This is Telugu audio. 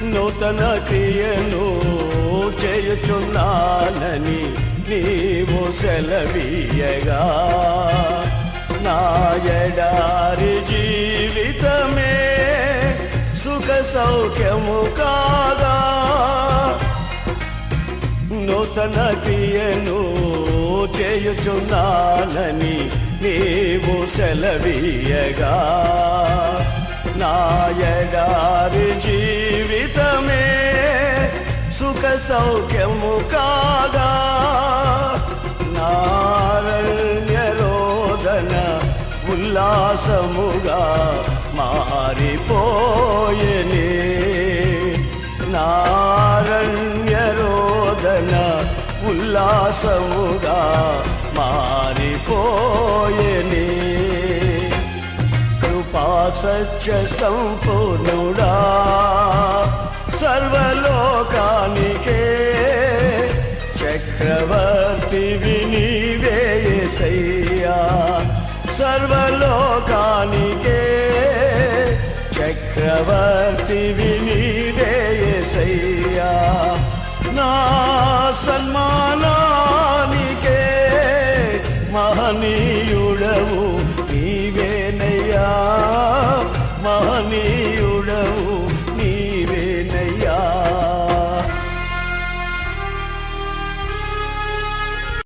నూతన క్రియను చేయుచున్నానని నీవు సెలవీయగా నా ఎడారి జీవితమే సుఖ సౌఖ్యము కాగా నూతన క్రియను చేయుచున్నానని నీవు సెలవీయగా నా ఎడారి జీవితమే సుఖ సౌఖ్యము కాగా నారణ్య రోదన ఉల్లాసముగా మారిపోయెనే నారణ్య రోదన ఉల్లాసముగా మారిపోయెనే కృపా సత్య సంపూర్ణుడా సర్వలోకానికే చక్రవర్తివి నీవే యేసయ్యా సర్వలోకానికే చక్రవర్తివి నీవే యేసయ్యా నా సన్మానానికే మహనీయుడవు నీవేనయ్యా మహనీయుడవు